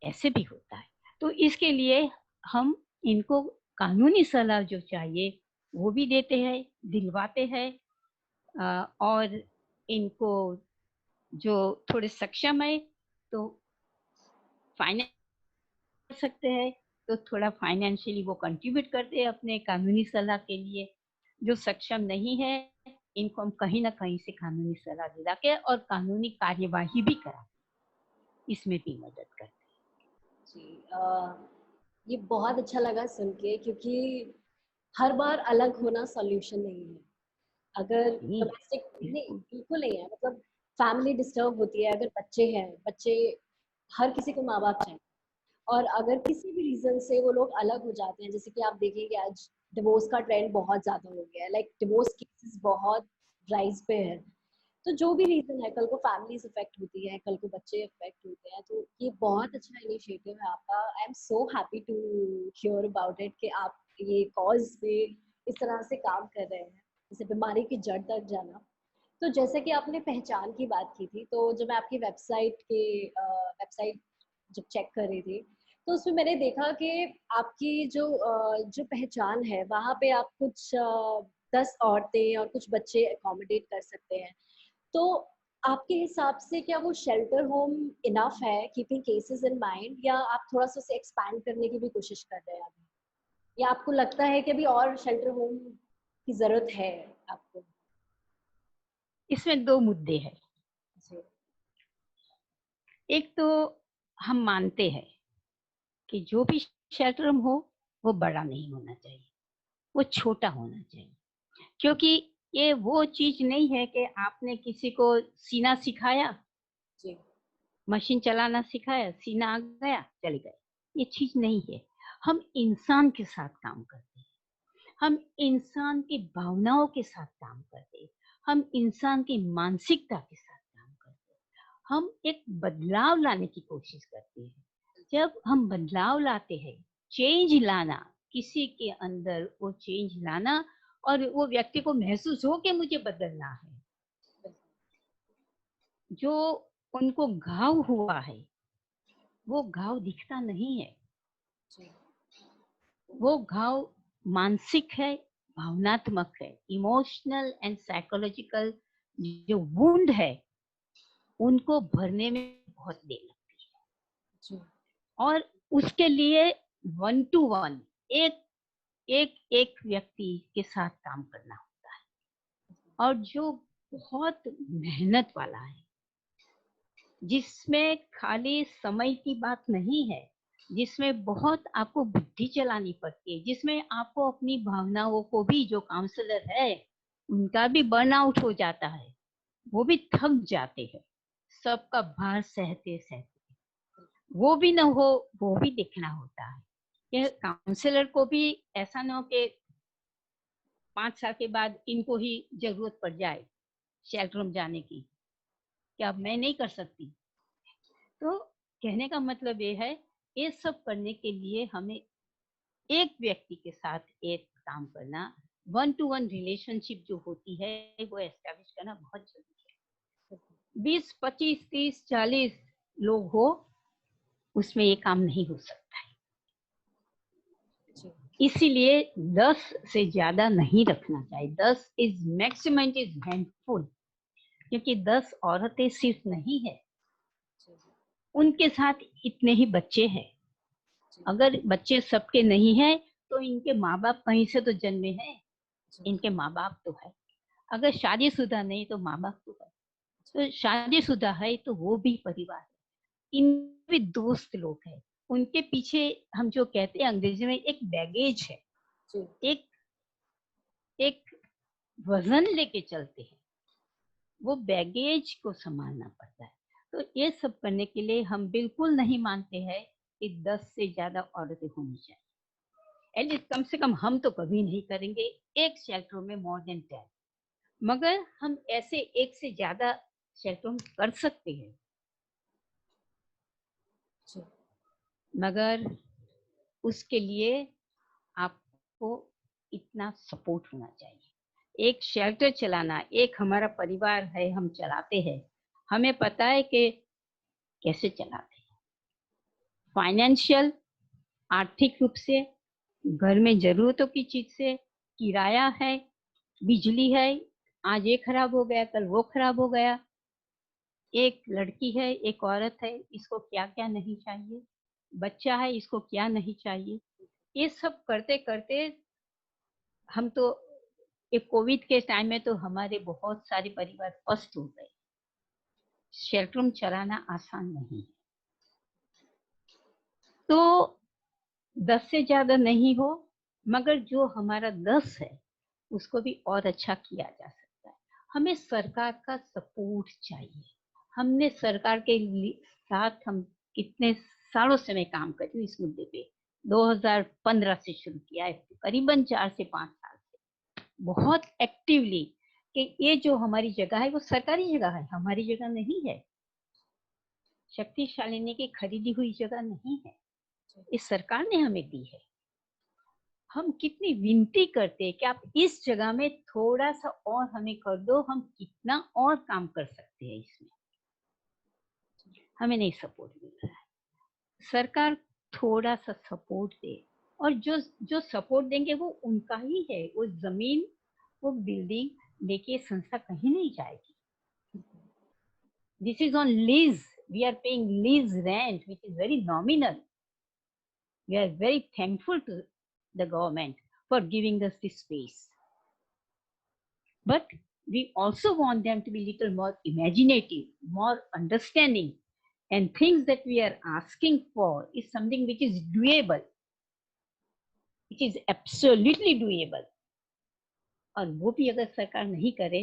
ऐसे भी होता है। तो इसके लिए हम इनको कानूनी सलाह जो चाहिए वो भी देते हैं, दिलवाते हैं। और इनको जो थोड़े सक्षम है तो फाइनेंस कर सकते हैं, तो थोड़ा फाइनेंशियली वो कंट्रीब्यूट करते हैं अपने कानूनी सलाह के लिए। जो सक्षम नहीं है इनको हम कहीं ना कहीं से कानूनी सलाह दिला के और कानूनी कार्यवाही भी करा, इसमें भी मदद करते हैं। जी। ये बहुत अच्छा लगा सुन के, क्योंकि हर बार अलग होना सॉल्यूशन नहीं है। अगर डोमेस्टिक नहीं, बिल्कुल नहीं है। मतलब फैमिली डिस्टर्ब होती है, अगर बच्चे हैं, बच्चे हर किसी को माँ बाप चाहिए, और अगर किसी भी रीजन से वो लोग अलग हो जाते हैं, जैसे कि आप देखेंगे आज डिवोर्स का ट्रेंड बहुत ज्यादा हो गया है, लाइक डिवोर्स केसेस बहुत राइज पे है। तो जो भी रीजन है, कल को फैमिलीज इफेक्ट होती है, कल को बच्चे इफेक्ट होते हैं, तो ये बहुत अच्छा इनिशिएटिव है आपका। I am so happy to hear about it कि आप ये कॉज पे इस तरह से काम कर रहे हैं, जैसे बीमारी की जड़ तक जाना। तो जैसे कि आपने पहचान की बात की थी, तो जब मैं आपकी वेबसाइट जब चेक कर रही थी, तो उसमें मैंने देखा कि आपकी जो पहचान है, वहाँ पे आप कुछ 10 औरतें और कुछ बच्चे अकोमोडेट कर सकते हैं। तो आपके हिसाब से क्या वो शेल्टर होम इनफ है, कीपिंग केसेस इन माइंड, या आप थोड़ा सा उसे एक्सपैंड करने की भी कोशिश कर रहे हैं अभी, या आपको लगता है कि अभी और शेल्टर होम की जरूरत है आपको? इसमें 2 मुद्दे हैं। जी। एक तो हम मानते हैं कि जो भी शेल्टर होम हो वो बड़ा नहीं होना चाहिए, वो छोटा होना चाहिए। क्योंकि ये वो चीज नहीं है कि आपने किसी को सीना सिखाया, जी। मशीन चलाना सिखाया, सीना आ गया, चले गए, ये चीज नहीं है। हम इंसान के साथ काम करते हैं, हम इंसान की भावनाओं के साथ काम करते हैं, हम इंसान की मानसिकता के साथ काम करते हैं, हम एक बदलाव लाने की कोशिश करते हैं। जब हम बदलाव लाते हैं, चेंज लाना, किसी के अंदर वो चेंज लाना, और वो व्यक्ति को महसूस हो कि मुझे बदलना है। जो उनको घाव हुआ है वो घाव दिखता नहीं है, जी। वो घाव मानसिक है, भावनात्मक है, इमोशनल एंड साइकोलॉजिकल। जो वुंड है उनको भरने में बहुत देर लगती है, जी। और उसके लिए 1 to 1 एक एक एक व्यक्ति के साथ काम करना होता है, और जो बहुत मेहनत वाला है, जिसमें खाली समय की बात नहीं है, जिसमें बहुत आपको बुद्धि चलानी पड़ती है, जिसमें आपको अपनी भावनाओं को भी, जो काउंसलर है उनका भी बर्नआउट हो जाता है, वो भी थक जाते हैं सबका भार सहते सहते। वो भी ना हो, वो भी देखना होता है कि काउंसलर को भी ऐसा ना हो कि 5 साल के बाद इनको ही जरूरत पड़ जाए शेल्टर में जाने की, कि अब मैं नहीं कर सकती। तो कहने का मतलब ये है, ये सब करने के लिए हमें एक व्यक्ति के साथ एक काम करना, 1 to 1 रिलेशनशिप जो होती है वो एस्टैब्लिश करना बहुत जरूरी है। 20, 25, 30, 40 लोग हो, उसमें ये काम नहीं हो सकता है। इसीलिए 10 से ज्यादा नहीं रखना चाहिए। 10 इज मैक्सिमम, इज हैंडफुल, क्योंकि 10 औरतें सिर्फ नहीं है, उनके साथ इतने ही बच्चे हैं। अगर बच्चे सबके नहीं है तो इनके माँ बाप कहीं से तो जन्मे हैं, इनके माँ बाप तो है। अगर शादीशुदा नहीं तो माँ बाप तो है, तो शादीशुदा है तो वो भी परिवार है, इन भी दोस्त लोग हैं। उनके पीछे हम जो कहते हैं अंग्रेजी में एक बैगेज है, एक एक वजन लेके चलते हैं, वो बैगेज को संभालना पड़ता है। तो ये सब करने के लिए हम बिल्कुल नहीं मानते हैं कि 10 से ज्यादा औरतें होनी चाहिए। एटलीस्ट कम से कम हम तो कभी नहीं करेंगे एक शेल्टर में मोर देन 10, मगर हम ऐसे एक से ज्यादा शेल्टर कर सकते हैं, मगर उसके लिए आपको इतना सपोर्ट होना चाहिए। एक शेल्टर चलाना, एक हमारा परिवार है, हम चलाते हैं, हमें पता है कि कैसे चलाते हैं। फाइनेंशियल, आर्थिक रूप से, घर में जरूरतों की चीज से, किराया है, बिजली है, आज ये खराब हो गया कल वो खराब हो गया, एक लड़की है एक औरत है, इसको क्या क्या नहीं चाहिए, बच्चा है इसको क्या नहीं चाहिए, ये सब करते करते हम तो एक कोविड के टाइम में तो हमारे बहुत सारे परिवार पस्त हो गए। शेल्टर चलाना आसान नहीं है। तो 10 से ज्यादा नहीं हो, मगर जो हमारा 10 है उसको भी और अच्छा किया जा सकता है। हमें सरकार का सपोर्ट चाहिए। हमने सरकार के साथ हम कितने सालों से मैं काम कर रही हूँ इस मुद्दे पे, 2015 से शुरू किया है, करीबन 4 से 5 साल से बहुत एक्टिवली, कि ये जो हमारी जगह है वो सरकारी जगह है, हमारी जगह नहीं है, शक्ति शालिनी की खरीदी हुई जगह नहीं है, इस सरकार ने हमें दी है। हम कितनी विनती करते हैं कि आप इस जगह में थोड़ा सा और हमें कर दो, हम कितना और काम कर सकते हैं इसमें। हमें नहीं सपोर्ट मिल रहा है। सरकार थोड़ा सा सपोर्ट दे, और जो जो सपोर्ट देंगे वो उनका ही है, वो जमीन वो बिल्डिंग लेके संस्था कहीं नहीं जाएगी। This is on lease, we are paying lease rent which is very nominal. We are very thankful to the government for giving us this space. But we also want them to be a little more imaginative, more understanding, and things that we are asking for is something which is doable. It is absolutely doable. और वो भी अगर सरकार नहीं करे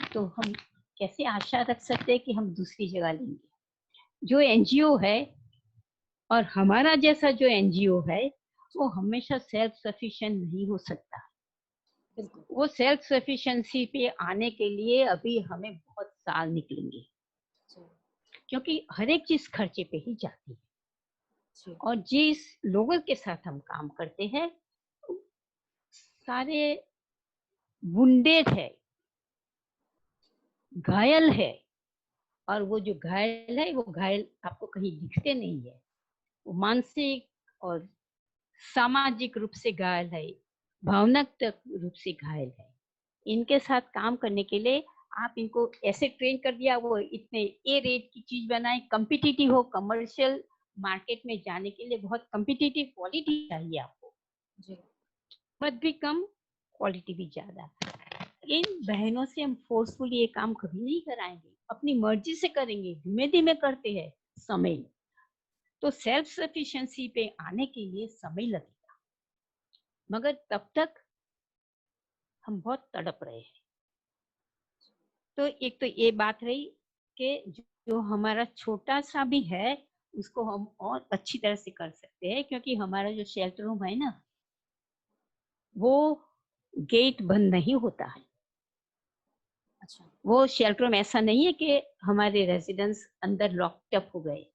तो हम कैसे आशा रख सकते हैं कि हम दूसरी जगह लेंगे। जो एनजीओ है और हमारा जैसा जो एनजीओ है वो हमेशा सेल्फ सफिशिएंट नहीं हो सकता। वो सेल्फ सफिशिएंसी पे आने के लिए अभी हमें बहुत साल निकलेंगे, क्योंकि हर एक चीज खर्चे पे ही जाती है। और जिस लोगों के साथ हम काम करते हैं सारे वुंडेड है, घायल है, और वो जो घायल है वो घायल आपको कहीं दिखते नहीं है, वो मानसिक और सामाजिक रूप से घायल है, भावनात्मक रूप से घायल है। इनके साथ काम करने के लिए आप इनको ऐसे ट्रेन कर दिया, वो इतने ए रेट की चीज बनाए, कम्पिटिटिव हो, कमर्शियल मार्केट में जाने के लिए बहुत कम्पिटिटिव क्वालिटी चाहिए आपको जी, कीमत भी कम क्वालिटी भी ज्यादा। इन बहनों से हम फोर्सफुली ये काम कभी नहीं कराएंगे, अपनी मर्जी से करेंगे, धीमे धीमे करते हैं समय। तो सेल्फ सफिशिएंसी पे आने के लिए समय लगेगा, मगर तब तक हम बहुत तड़प रहे हैं। तो एक तो ये बात रही कि जो हमारा छोटा सा भी है उसको हम और अच्छी तरह से कर सकते हैं, क्योंकि हमारा जो शेल्टर होम है ना, वो गेट बंद नहीं होता है। अच्छा। वो शेल्टर होम ऐसा नहीं है कि हमारे रेजिडेंट्स अंदर लॉक्ड अप हो गए।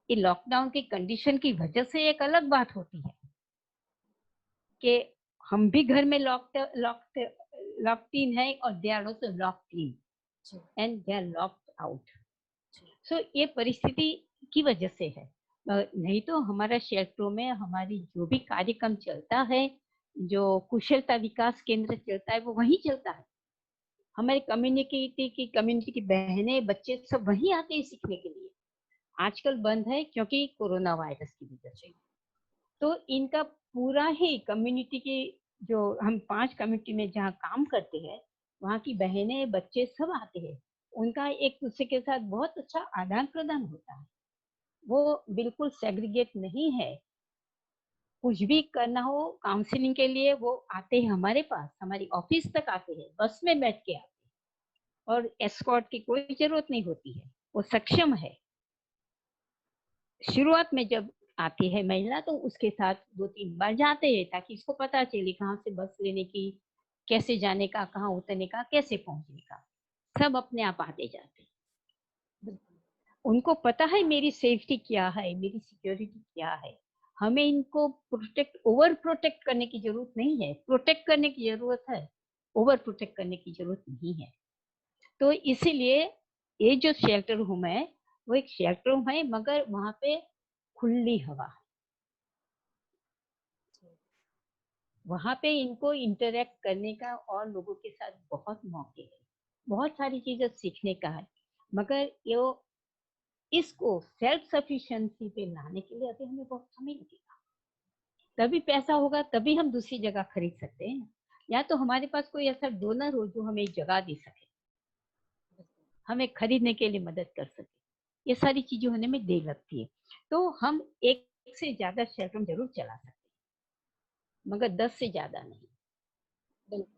ये लॉकडाउन की कंडीशन की वजह से एक अलग बात होती है कि हम भी घर में लॉक्ड इन है, और they are also locked in जी। And they are locked out. जी। सो ये परिस्थिति की वजह से है। नहीं तो हमारा शेल्टरों में हमारी जो भी कार्यक्रम चलता है, जो कुशलता विकास केंद्र चलता है, वो वहीं चलता है। हमारी कम्युनिटी की बहनें बच्चे सब वहीं आते हैं सीखने के लिए। आजकल बंद है क्योंकि कोरोना वायरस की वजह से। तो इनका पूरा ही कम्युनिटी की, जो हम 5 कम्युनिटी में जहाँ काम करते हैं, वहाँ की बहनें बच्चे सब आते हैं। उनका एक दूसरे के साथ बहुत अच्छा आदान प्रदान होता है। वो बिल्कुल सेग्रीगेट नहीं है। कुछ भी करना हो काउंसलिंग के लिए, वो आते हैं हमारे पास, हमारी ऑफिस तक आते हैं, बस में बैठ के आते हैं, और एस्कॉर्ट की कोई जरूरत नहीं होती है। वो सक्षम है। शुरुआत में जब आती है महिला, तो उसके साथ 2-3 बार जाते हैं, ताकि इसको पता चले कहाँ से बस लेने की, कैसे जाने का, कहाँ उतरने का, कैसे पहुंचने का। सब अपने आप आते जाते हैं। बिल्कुल। उनको पता है मेरी सेफ्टी क्या है, मेरी सिक्योरिटी क्या है। हमें इनको ओवर प्रोटेक्ट करने की जरूरत नहीं है। प्रोटेक्ट करने की जरूरत है, ओवर प्रोटेक्ट करने की जरूरत नहीं है। तो इसीलिए ये जो शेल्टर होम है, वो एक शेल्टर होम है, मगर वहां पे खुली हवा है। वहां पे इनको इंटरेक्ट करने का और लोगों के साथ बहुत मौके हैं, बहुत सारी चीजें सीखने का है। मगर ये इसको सेल्फ सफिशिएंसी पे लाने के लिए अभी हमें बहुत समय लगेगा। तभी पैसा होगा, तभी हम दूसरी जगह खरीद सकते हैं। या तो हमारे पास कोई ऐसा डोनर हो जो हमें जगह दे सके, हमें खरीदने के लिए मदद कर सके। ये सारी चीजें होने में देर लगती है। तो हम एक से ज्यादा शेल्टर जरूर चला सकते हैं, मगर 10 से ज्यादा नहीं। बिल्कुल।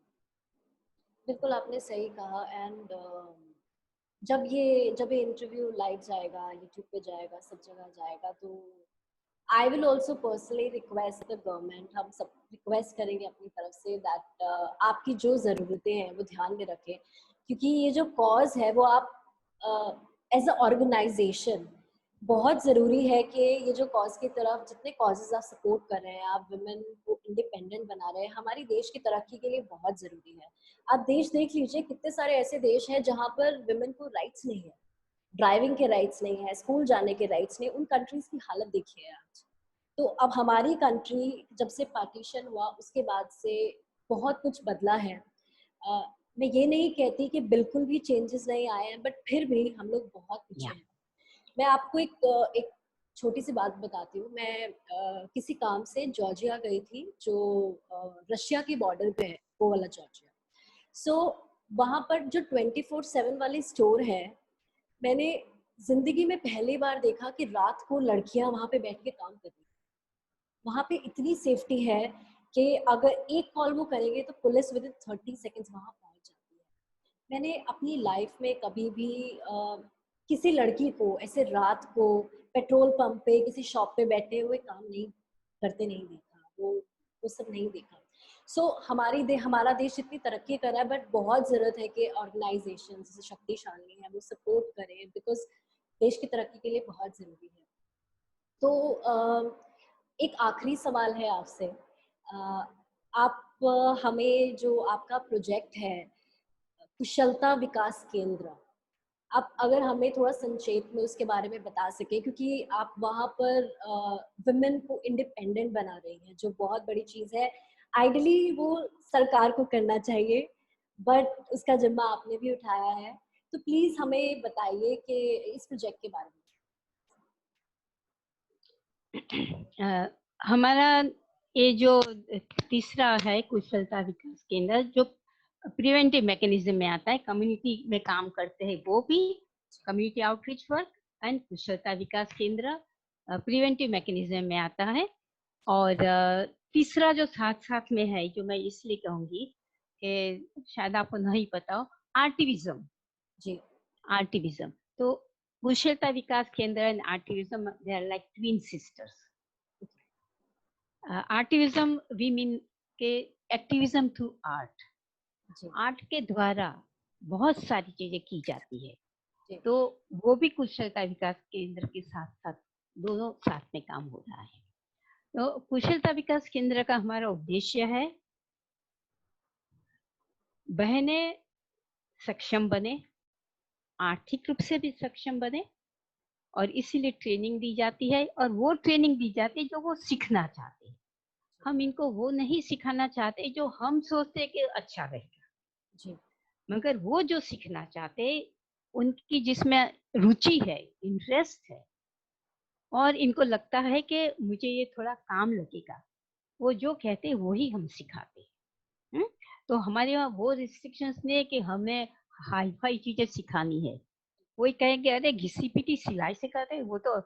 बिल्कुल आपने सही कहा। एंड जब ये इंटरव्यू लाइव जाएगा, यूट्यूब पे जाएगा, सब जगह जाएगा, तो I will also personally request the government, हम सब रिक्वेस्ट करेंगे अपनी तरफ से दैट आपकी जो ज़रूरतें हैं वो ध्यान में रखें, क्योंकि ये जो कॉज है वो आप एज अ ऑर्गेनाइजेशन बहुत ज़रूरी है कि ये जो कॉज की तरफ जितने कॉजेज आप सपोर्ट कर रहे हैं, आप वुमेन को इंडिपेंडेंट बना रहे हैं, हमारी देश की तरक्की के लिए बहुत ज़रूरी है। आप देश देख लीजिए, कितने सारे ऐसे देश हैं जहाँ पर वुमेन को राइट्स नहीं है, ड्राइविंग के राइट्स नहीं है, स्कूल जाने के राइट्स नहीं। उन कंट्रीज की हालत देखिए आज। तो अब हमारी कंट्री जब से पार्टीशन हुआ उसके बाद से बहुत कुछ बदला है। अ, मैं ये नहीं कहती कि बिल्कुल भी चेंजेस नहीं आए हैं, बट फिर भी हम लोग बहुत पीछे या हैं। मैं आपको एक छोटी सी बात बताती हूँ। मैं किसी काम से जॉर्जिया गई थी, जो रशिया के बॉर्डर पे है, वो वाला जॉर्जिया। सो वहाँ पर जो 24/7 वाले स्टोर है, मैंने जिंदगी में पहली बार देखा कि रात को लड़कियां वहां पे बैठ के काम कर रही हैं। वहां पे इतनी सेफ्टी है कि अगर एक कॉल वो करेंगे तो पुलिस विद इन 30 सेकेंड्स वहां पहुंच जाती है। मैंने अपनी लाइफ में कभी भी किसी लड़की को ऐसे रात को पेट्रोल पंप पे किसी शॉप पे बैठे हुए काम नहीं करते नहीं देखा। वो सब नहीं देखा। सो हमारा देश इतनी तरक्की कर रहा है, बट बहुत ज़रूरत है कि ऑर्गेनाइजेशन जैसे शक्तिशाली है वो सपोर्ट करें, बिकॉज देश की तरक्की के लिए बहुत ज़रूरी है। तो एक आखिरी सवाल है आपसे। आप हमें जो आपका प्रोजेक्ट है कुशलता विकास केंद्र, आप अगर हमें थोड़ा संक्षेप में उसके बारे में बता सके, क्योंकि आप वहाँ पर वुमेन को इंडिपेंडेंट बना रही हैं, जो बहुत बड़ी चीज़ है। आइडली वो सरकार को करना चाहिए, बट उसका जिम्मा आपने भी उठाया है। तो प्लीज हमें बताइए कि इस प्रोजेक्ट के बारे अ, हमारा ये जो तीसरा है कुशलता विकास केंद्र, जो प्रिवेंटिव मैकेनिज्म में आता है, कम्युनिटी में काम करते हैं वो भी, कम्युनिटी आउटरीच वर्क एंड कुशलता विकास केंद्र प्रिवेंटिव मैकेनिज्म में आता है। और तीसरा जो साथ साथ में है, जो मैं इसलिए कहूंगी कि शायद आपको नहीं पता हो, आर्टिविज्म। जी। आर्टिविज्म तो कुशलता विकास केंद्र and artivism, they are like twin sisters. Artivism we mean के एक्टिविज्म थ्रू आर्ट. आर्ट के द्वारा बहुत सारी चीजें की जाती है, तो वो भी कुशलता विकास केंद्र के साथ साथ दोनों साथ में काम हो रहा है. तो कुशलता विकास केंद्र का हमारा उद्देश्य है बहनें सक्षम बने, आर्थिक रूप से भी सक्षम बने, और इसीलिए ट्रेनिंग दी जाती है. और वो ट्रेनिंग दी जाती है जो वो सीखना चाहते हैं. हम इनको वो नहीं सिखाना चाहते जो हम सोचते कि अच्छा रहेगा जी, मगर वो जो सीखना चाहते उनकी जिसमें रुचि है, इंटरेस्ट है, और इनको लगता है कि मुझे ये थोड़ा काम लगेगा, वो जो कहते हैं वही हम सिखाते हैं. तो हमारे वहाँ वो रिस्ट्रिक्शंस नहीं है कि हमें हाई फाई चीजें सिखानी है. कोई कहेंगे अरे घिसी पिटी सिलाई सिखाते हैं, वो तो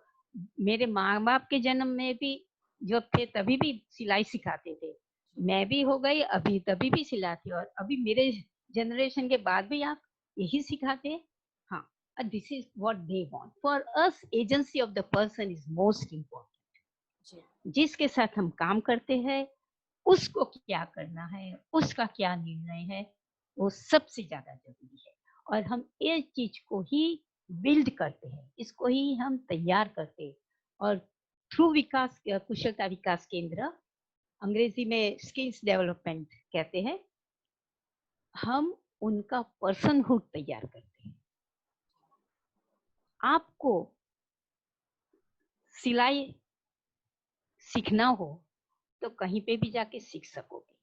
मेरे माँ बाप के जन्म में भी जो थे तभी भी सिलाई सिखाते थे. मैं भी हो गई अभी तभी भी सिलाती, और अभी मेरे जनरेशन के बाद भी आप यही सिखाते हैं. हाँ, this is what they want. For us agency of the person is most important. जिसके साथ हम काम करते हैं उसको क्या करना है, उसका क्या निर्णय है, वो सबसे ज्यादा जरूरी है. और हम ये चीज को ही बिल्ड करते हैं, इसको ही हम तैयार करते हैं. और थ्रू विकास कुशलता विकास केंद्र, अंग्रेजी में स्किल्स डेवलपमेंट कहते हैं, हम उनका पर्सनहुड तैयार करते हैं. आपको सिलाई सीखना हो तो कहीं पे भी जाके सीख सकोगे.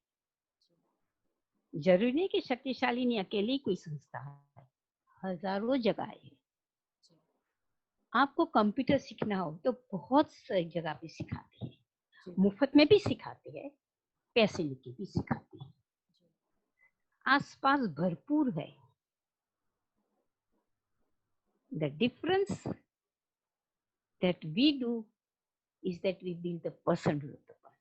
जरूरी नहीं कि शक्तिशाली अकेली कोई संस्था है, हजारों जगह है. आपको कंप्यूटर सीखना हो तो बहुत सारी जगह पे सिखाते हैं, मुफ्त में भी सिखाते हैं, पैसे लेके भी सिखाते हैं. आसपास भरपूर है. The difference that we do is that we build the personhood of the person.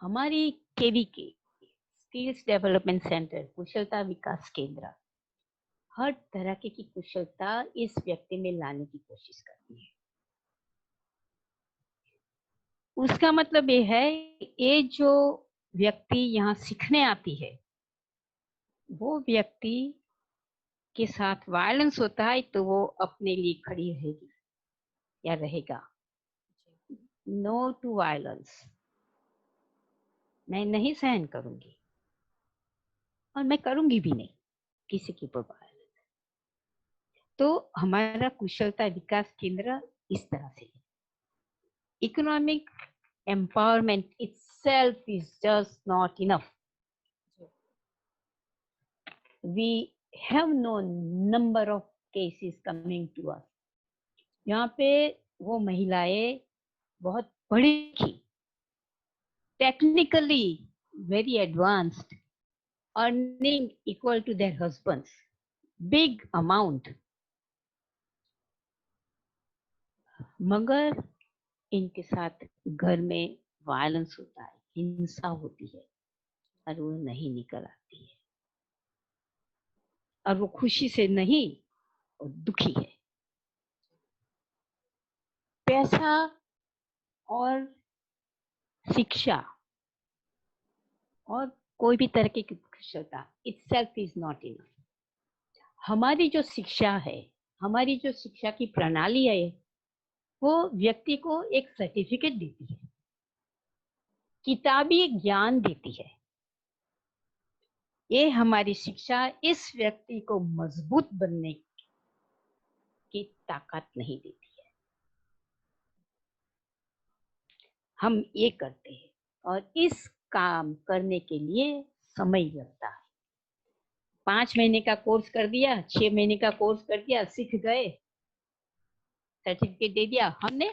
हमारी केवीके स्किल्स डेवलपमेंट सेंटर कुशलता विकास केंद्र हर तरह की कुशलता इस व्यक्ति में लाने की कोशिश करती है. उसका मतलब ये है ये जो व्यक्ति यहाँ सीखने आती है वो व्यक्ति के साथ वायलेंस होता है तो वो अपने लिए खड़ी रहेगी या रहेगा. No to violence. मैं नहीं सहन करूंगी और मैं करूंगी भी नहीं किसी के ऊपर वायलेंस. तो हमारा कुशलता विकास केंद्र इस तरह से है. Economic empowerment itself is just not enough. We have no number of cases coming to us. यहाँ पे वो महिलाएं बहुत पढ़ी लिखी, technically very advanced, earning equal to their husbands, big amount, मगर इनके साथ घर में वायलेंस होता है, हिंसा होती है और वो नहीं निकल आती है. और वो खुशी से नहीं, वो दुखी है. पैसा और शिक्षा और कोई भी तरह की कुशलता itself is not enough. हमारी जो शिक्षा है, हमारी जो शिक्षा की प्रणाली है, वो व्यक्ति को एक सर्टिफिकेट देती है, किताबी ज्ञान देती है. ये हमारी शिक्षा इस व्यक्ति को मजबूत बनने की ताकत नहीं देती है. हम ये करते हैं और इस काम करने के लिए समय लगता है. 5 महीने का कोर्स कर दिया, 6 महीने का कोर्स कर दिया, सीख गए, सर्टिफिकेट दे दिया. हमने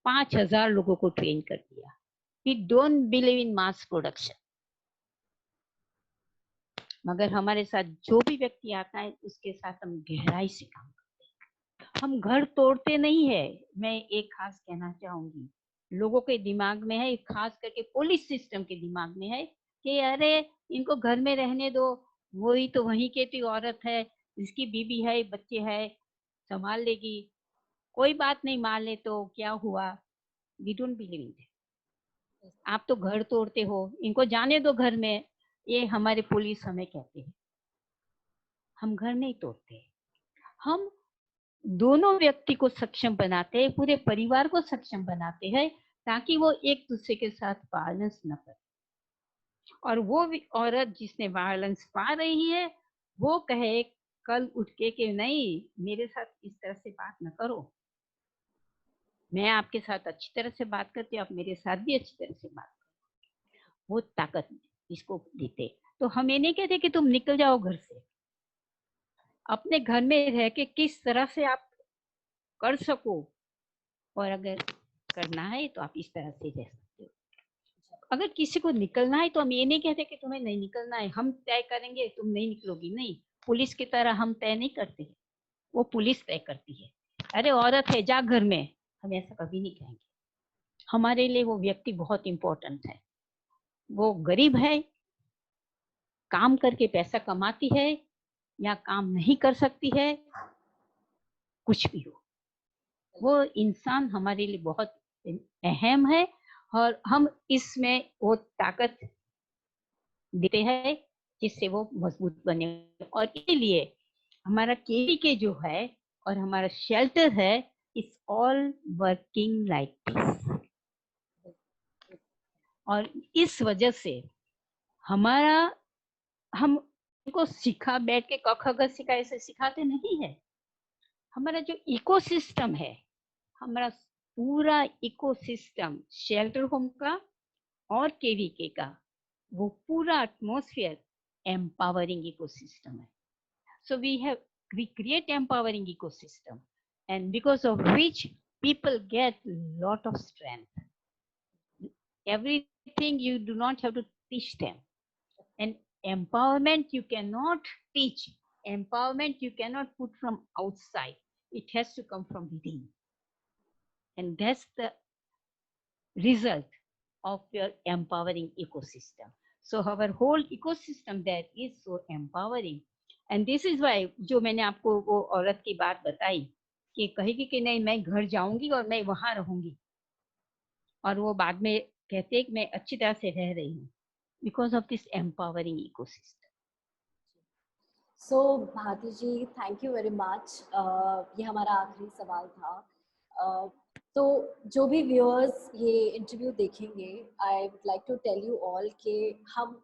5000 लोगों को ट्रेन कर दिया. We don't believe in mass production. मगर हमारे साथ जो भी व्यक्ति आता है उसके साथ हम गहराई से काम करते हैं. हम घर तोड़ते नहीं है. मैं एक खास कहना चाहूंगी, लोगों के दिमाग में है, खास करके पुलिस सिस्टम के दिमाग में है कि अरे इनको घर में रहने दो, वही तो वहीं की औरत है, इसकी बीबी है, बच्चे है, संभाल लेगी, कोई बात नहीं, मान ले तो क्या हुआ, we don't believe in that. आप तो घर तोड़ते हो, इनको जाने दो घर में, ये हमारे पुलिस हमें कहते हैं। हम घर नहीं तोड़ते, हम दोनों व्यक्ति को सक्षम बनाते हैं, पूरे परिवार को सक्षम बनाते हैं, ताकि वो एक दूसरे के साथ वायलेंस न करे। और वो भी औरत जिसने वायलेंस पा रही है, वो कहे कल उठ के कि नहीं, मेरे साथ इस तरह से बात न करो, मैं आपके साथ अच्छी तरह से बात करती हूँ, आप मेरे साथ भी अच्छी तरह से बात करो। वो ताकत इसको देते। तो हम ये नहीं कहते कि तुम निकल जाओ घर से, अपने घर में रह के किस तरह से आप कर सको, और अगर करना है तो आप इस तरह से रह सकते हो। अगर किसी को निकलना है तो हम ये नहीं कहते कि तुम्हें नहीं निकलना है, हम तय करेंगे, तुम नहीं निकलोगी, नहीं, पुलिस की तरह हम तय नहीं करते, वो पुलिस तय करती है। अरे औरत है, जा घर में, हम ऐसा कभी नहीं कहेंगे। हमारे लिए वो व्यक्ति बहुत इंपॉर्टेंट है। वो गरीब है, काम करके पैसा कमाती है, या काम नहीं कर सकती है, कुछ भी हो, वो इंसान हमारे लिए बहुत अहम है, और हम इसमें वो ताकत देते हैं जिससे वो मजबूत बने। और इसलिए हमारा केवीके जो है और हमारा शेल्टर है, it's all working like this. और इस वजह से हमारा, हम को सिखा बैठ के क ख ग सिखा ऐसे सिखाते नहीं है। हमारा जो इकोसिस्टम है, हमारा पूरा इकोसिस्टम शेल्टर होम का और केवीके का, वो पूरा एटमॉस्फेयर empowering ecosystem है। So we create empowering ecosystem, and because of which people get lot of strength. Everything you do not have to teach them, and empowerment you cannot teach. Empowerment you cannot put from outside. It has to come from within, and that's the result of your empowering ecosystem. So our whole ecosystem there is so empowering, and this is why जो मैंने आपको वो औरत की बात बताई कि कहेगी कि नहीं, मैं घर जाऊंगी और मैं वहां रहूंगी, और वो बाद में कहते हैं कि मैं अच्छी तरह से रह रही हूँ, because of this empowering ecosystem. So Bharti ji, thank you very much. ये हमारा आखिरी सवाल था। तो जो भी व्यूअर्स ये इंटरव्यू देखेंगे, I would like to tell you all कि हम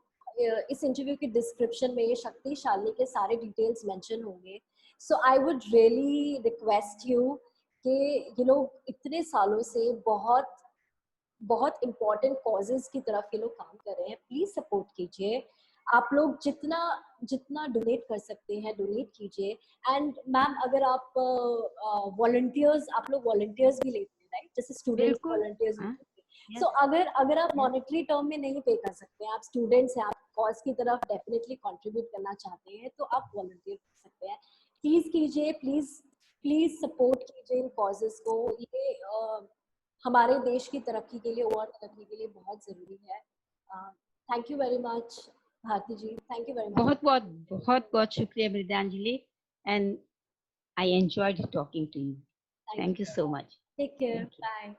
इस इंटरव्यू के डिस्क्रिप्शन में शक्ति शालिनी के सारे डिटेल्स मेंशन होंगे। So I would really request you कि ये लोग इतने सालों से बहुत बहुत इम्पोर्टेंट कॉजेज की तरफ ये लोग काम कर रहे हैं, प्लीज सपोर्ट कीजिए। आप लोग जितना जितना डोनेट कर सकते हैं डोनेट कीजिए। एंड मैम, अगर आप वॉलंटियर्स, आप लोग वॉलंटियर्स भी लेते हैं राइट, जैसे स्टूडेंट्स वॉलंटियर्स होते हैं। सो अगर आप मॉनेटरी टर्म में नहीं पे कर सकते हैं, आप स्टूडेंट्स हैं, आप कॉज की तरफ डेफिनेटली कंट्रीब्यूट करना चाहते हैं, तो आप वॉलंटियर कर सकते हैं। प्लीज कीजिए, प्लीज प्लीज सपोर्ट कीजिए इन कॉजेज को। ये हमारे देश की तरक्की के लिए और तरक्की के लिए बहुत जरूरी है। Thank you very much Bharti ji, thank you very much. बहुत बहुत बहुत बहुत शुक्रिया Mridanjali, and I enjoyed talking to you. Thank you so much. Take care, bye.